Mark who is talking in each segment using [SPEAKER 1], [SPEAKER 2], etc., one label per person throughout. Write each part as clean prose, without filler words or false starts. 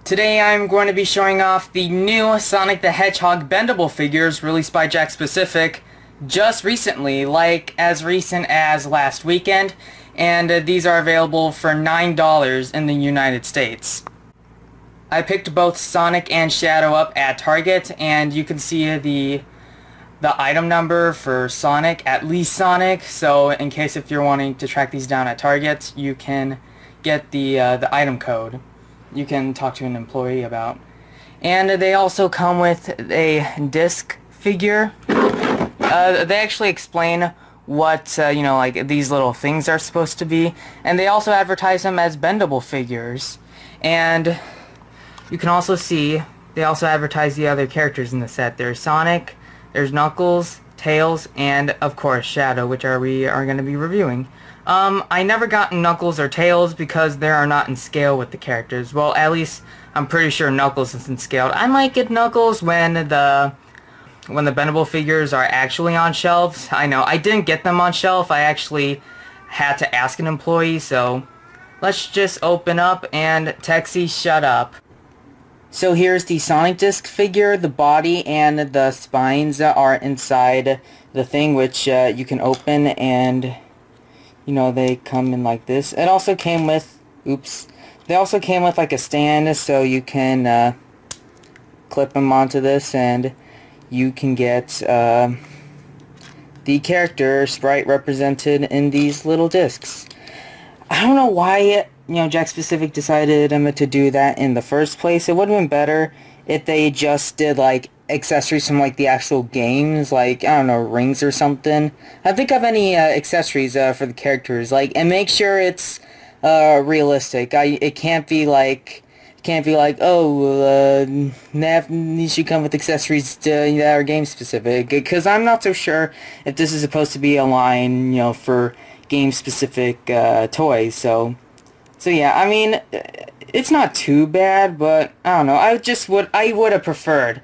[SPEAKER 1] Today I'm going to be showing off the new Sonic the Hedgehog bendable figures released by Jakks Pacific just recently, like as recent as last weekend, and these are available for $9 in the United States. I picked both Sonic and Shadow up at Target, and you can see the item number for Sonic, at least Sonic, so in case if you're wanting to track these down at Target, you can get the item code. You can talk to an employee about. And they also come with a disc figure. They actually explain what, like these little things are supposed to be. And they also advertise them as bendable figures. And you can also see, they also advertise the other characters in the set. There's Sonic, there's Knuckles, Tails, and of course Shadow, which we are going to be reviewing. I never got Knuckles or Tails because they are not in scale with the characters. Well, at least I'm pretty sure Knuckles isn't scaled. I might get Knuckles when the bendable figures are actually on shelves. I know, I didn't get them on shelf. I actually had to ask an employee, so let's just open up and Texie, shut up. So here's the Sonic disc figure. The body and the spines are inside the thing, which you can open, and they come in like this. It also came with, they also came with like a stand, so you can clip them onto this, and you can get the character sprite represented in these little discs. I don't know why, Jakks Pacific decided to do that in the first place. It would have been better if they just did like accessories from like the actual games, like I don't know, rings or something. I think of any accessories for the characters, like, and make sure it's realistic. It can't be like these should come with accessories that are game specific, because I'm not so sure if this is supposed to be a line for game specific toys. So yeah, I mean, it's not too bad, but I don't know, I would have preferred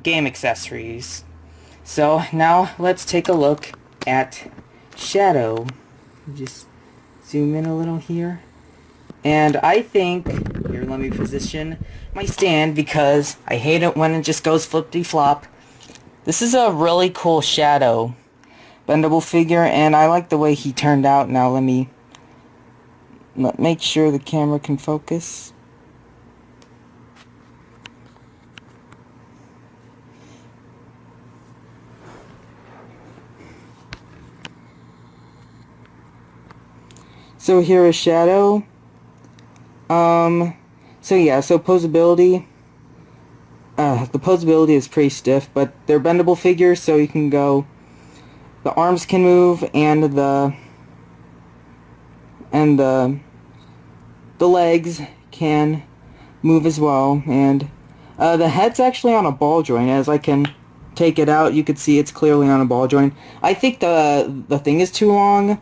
[SPEAKER 1] game accessories. So now let's take a look at Shadow. Just zoom in a little here. And I think, here, let me position my stand because I hate it when it just goes flippity-flop. This is a really cool Shadow bendable figure, and I like the way he turned out. Now let me make sure the camera can focus. So here is Shadow. So yeah, so Poseability. The Poseability is pretty stiff, but they're bendable figures, so you can go, the arms can move, and the legs can move as well, and the head's actually on a ball joint. As I can take it out, you can see it's clearly on a ball joint. I think the thing is too long,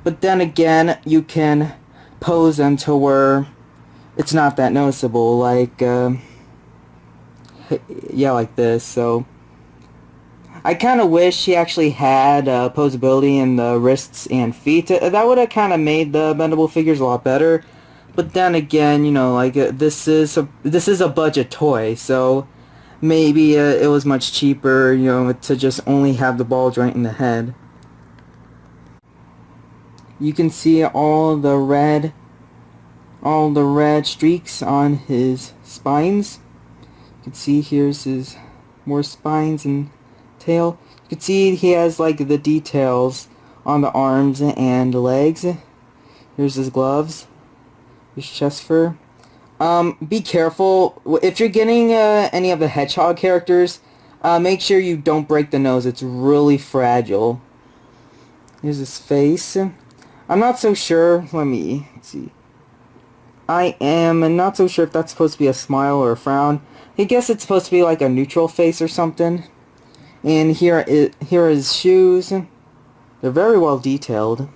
[SPEAKER 1] but then again, you can pose them to where it's not that noticeable, like yeah, like this. So I kind of wish he actually had Poseability in the wrists and feet. That would have kind of made the bendable figures a lot better. But then again, like this is a budget toy, so maybe it was much cheaper, to just only have the ball joint in the head. You can see all the red streaks on his spines. You can see here's his more spines and tail. You can see he has like the details on the arms and legs. Here's his gloves, his chest fur. Be careful if you're getting any of the Hedgehog characters. Make sure you don't break the nose. It's really fragile. Here's his face. I'm not so sure. Let me see. I am not so sure if that's supposed to be a smile or a frown. I guess it's supposed to be like a neutral face or something. And here are his shoes. They're very well detailed.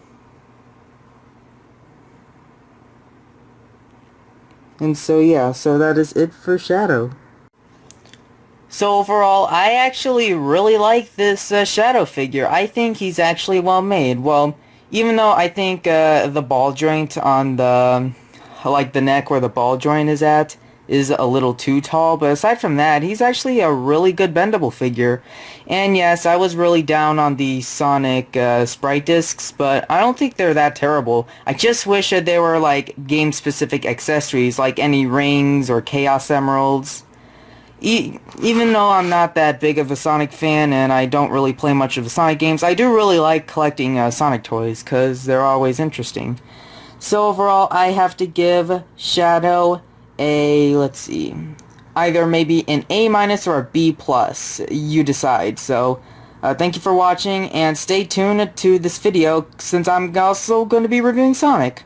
[SPEAKER 1] And so yeah, so that is it for Shadow. So overall, I actually really like this Shadow figure. I think he's actually well made. Well, even though I think the ball joint on the, like the neck where the ball joint is at, is a little too tall, but aside from that, he's actually a really good bendable figure. And yes, I was really down on the Sonic sprite discs, but I don't think they're that terrible. I just wish that they were like game-specific accessories, like any rings or Chaos Emeralds. Even though I'm not that big of a Sonic fan and I don't really play much of the Sonic games, I do really like collecting Sonic toys because they're always interesting. So overall, I have to give Shadow a, let's see, either maybe an A- or a B+. You decide. So thank you for watching and stay tuned to this video since I'm also going to be reviewing Sonic.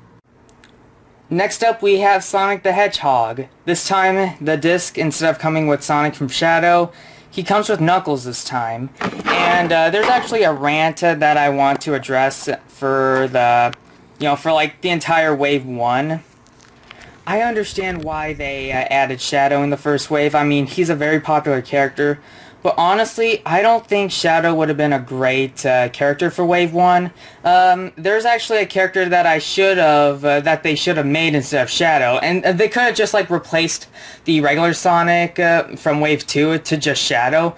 [SPEAKER 1] Next up we have Sonic the Hedgehog. This time the disc, instead of coming with Sonic from Shadow, he comes with Knuckles this time. And there's actually a rant that I want to address for the, for like the entire Wave 1. I understand why they added Shadow in the first wave. I mean, he's a very popular character. But honestly, I don't think Shadow would have been a great character for Wave 1. There's actually a character that that they should have made instead of Shadow. And they could have just like replaced the regular Sonic from Wave 2 to just Shadow.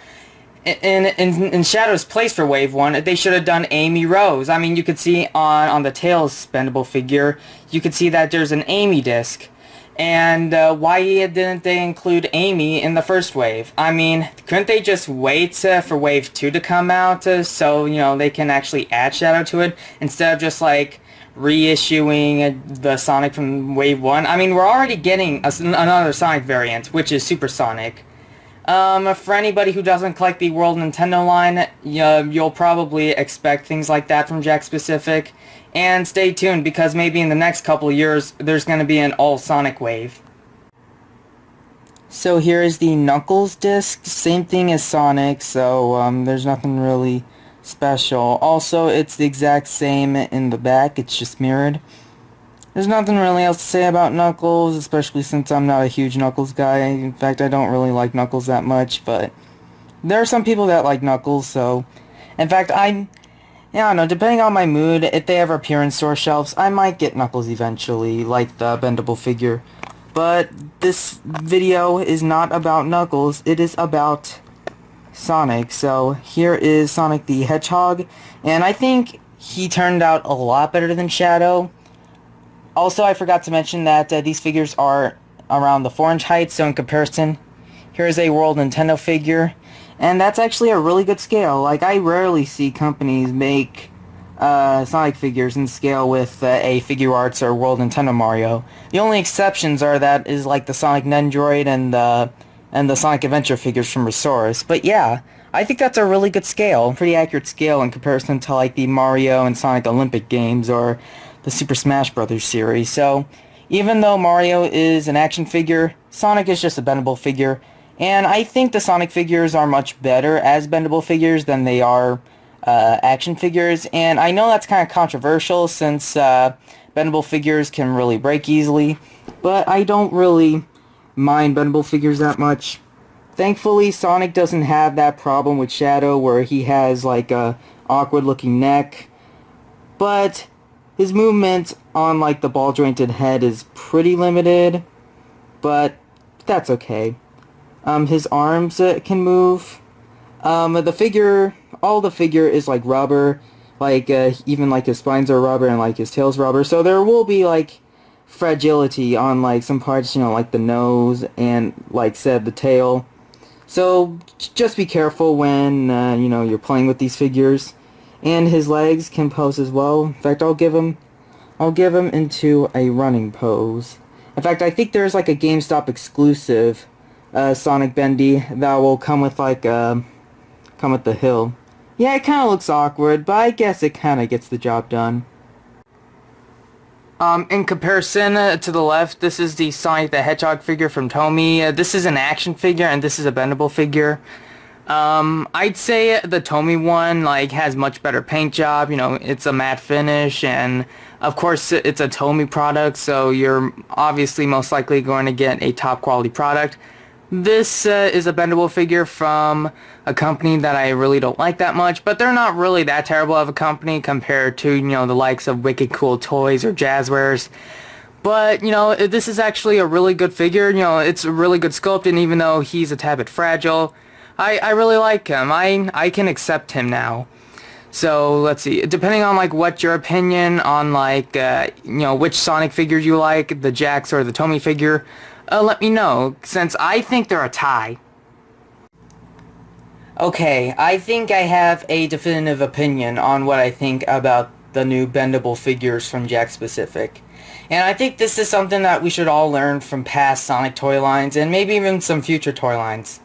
[SPEAKER 1] In Shadow's place for Wave 1, they should have done Amy Rose. I mean, you could see on the Tails bendable figure, you could see that there's an Amy disc. And why didn't they include Amy in the first wave? I mean, couldn't they just wait for Wave 2 to come out so, they can actually add Shadow to it instead of just, like, reissuing the Sonic from Wave 1? I mean, we're already getting another Sonic variant, which is Super Sonic. For anybody who doesn't collect the World Nintendo line, you'll probably expect things like that from Jakks Pacific. And stay tuned, because maybe in the next couple of years, there's going to be an all-Sonic wave. So here is the Knuckles disc. Same thing as Sonic, so there's nothing really special. Also, it's the exact same in the back, it's just mirrored. There's nothing really else to say about Knuckles, especially since I'm not a huge Knuckles guy. In fact, I don't really like Knuckles that much, but there are some people that like Knuckles, so... In fact, I don't know, depending on my mood, if they ever appear in store shelves, I might get Knuckles eventually, like the bendable figure. But this video is not about Knuckles, it is about Sonic. So here is Sonic the Hedgehog, and I think he turned out a lot better than Shadow. Also, I forgot to mention that these figures are around the 4-inch height, so in comparison, here's a World Nintendo figure. And that's actually a really good scale. Like, I rarely see companies make Sonic figures in scale with a Figure Arts or World Nintendo Mario. The only exceptions are that is like the Sonic Nendroid and the Sonic Adventure figures from Resource. But yeah, I think that's a really good scale. Pretty accurate scale in comparison to like the Mario and Sonic Olympic games or the Super Smash Bros. Series. So, even though Mario is an action figure, Sonic is just a bendable figure. And I think the Sonic figures are much better as bendable figures than they are action figures. And I know that's kind of controversial since bendable figures can really break easily. But I don't really mind bendable figures that much. Thankfully, Sonic doesn't have that problem with Shadow where he has like a awkward looking neck. But his movement on like the ball jointed head is pretty limited. But that's okay. His arms can move. All the figure is like rubber, like even like his spines are rubber and like his tail's rubber. So there will be like fragility on like some parts, like the nose and like said the tail. So just be careful when you're playing with these figures. And his legs can pose as well. In fact, I'll give him into a running pose. In fact, I think there's like a GameStop exclusive Sonic Bendy that will come with like come with the hill. Yeah, it kind of looks awkward, but I guess it kind of gets the job done. In comparison to the left, this is the Sonic the Hedgehog figure from Tomy. This is an action figure and this is a bendable figure. I'd say the Tomy one like has much better paint job. It's a matte finish, and of course it's a Tomy product, so you're obviously most likely going to get a top quality product. This is a bendable figure from a company that I really don't like that much, but they're not really that terrible of a company compared to, the likes of Wicked Cool Toys or Jazzwares. But, you know, this is actually a really good figure. You know, it's a really good sculpt, and even though he's a tad bit fragile, I really like him. I can accept him now. So, let's see. Depending on, like, what your opinion on, like, you know, which Sonic figure you like, the Jakks or the Tomy figure, let me know, since I think they're a tie. Okay, I think I have a definitive opinion on what I think about the new bendable figures from Jakks Pacific. And I think this is something that we should all learn from past Sonic toy lines and maybe even some future toy lines.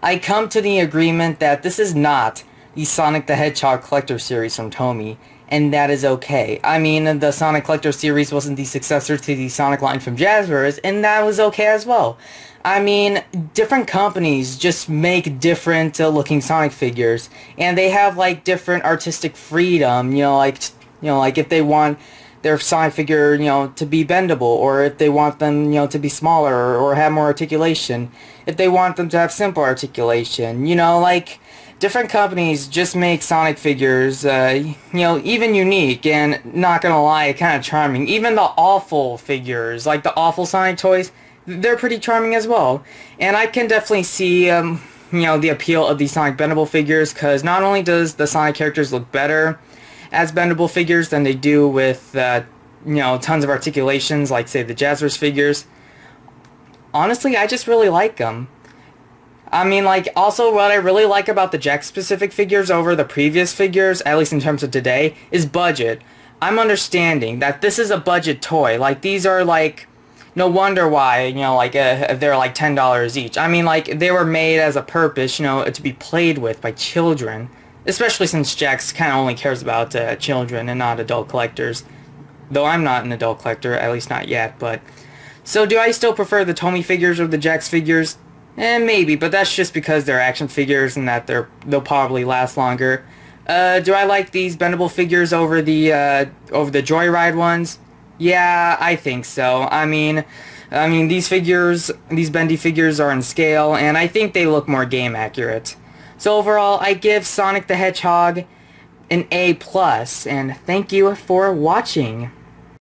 [SPEAKER 1] I come to the agreement that this is not the Sonic the Hedgehog Collector series from Tomy, and that is okay. I mean, the Sonic Collector series wasn't the successor to the Sonic line from Jazzwares, and that was okay as well. I mean, different companies just make different looking Sonic figures, and they have like different artistic freedom, like if they want their Sonic figure, to be bendable, or if they want them, to be smaller or have more articulation, if they want them to have simple articulation, like different companies just make Sonic figures, even unique and, not gonna lie, kind of charming. Even the awful figures, like the awful Sonic toys, they're pretty charming as well. And I can definitely see, the appeal of these Sonic bendable figures, because not only does the Sonic characters look better as bendable figures than they do with, tons of articulations, like, say, the Jazzwares figures. Honestly, I just really like them. I mean, like, also what I really like about the Jakks Pacific figures over the previous figures, at least in terms of today, is budget. I'm understanding that this is a budget toy. Like, these are, like, no wonder why, they're like $10 each. I mean, like, they were made as a purpose, to be played with by children. Especially since Jakks kind of only cares about children and not adult collectors. Though I'm not an adult collector, at least not yet, but... So do I still prefer the Tomy figures or the Jakks figures? Maybe, but that's just because they're action figures and that they'll probably last longer. Do I like these bendable figures over the Joyride ones? Yeah, I think so. I mean, these bendy figures are in scale, and I think they look more game accurate. So overall, I give Sonic the Hedgehog an A+, and thank you for watching.